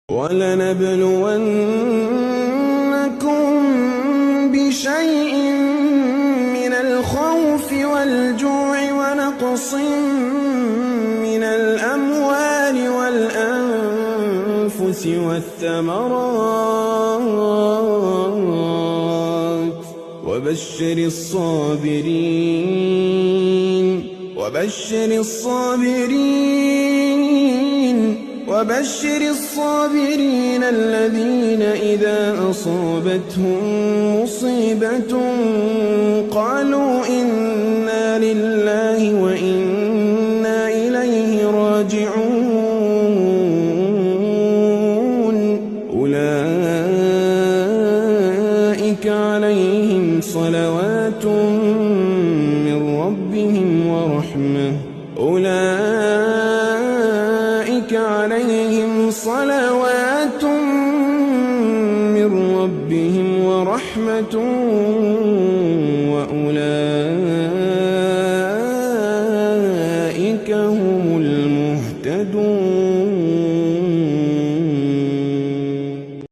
وَلَنَبْلُوَنَّكُم بِشَيْءٍ مِّنَ الْخَوْفِ وَالْجُوعِ وَنَقْصٍ مِّنَ الْأَمْوَالِ وَالْأَنفُسِ وَالثَّمَرَاتِ ۗ وَبَشِّرِ الصَّابِرِينَ الَّذِينَ إِذَا أَصَابَتْهُم مُّصِيبَةٌ قَالُوا إِنَّا لِلَّهِ وَإِنَّا إِلَيْهِ رَاجِعُونَ أُولَٰئِكَ عَلَيْهِمْ صَلَوَاتٌ مِّن رَّبِّهِمْ وَرَحْمَةٌ وَأُولَٰئِكَ هُمُ الْمُهْتَدُونَ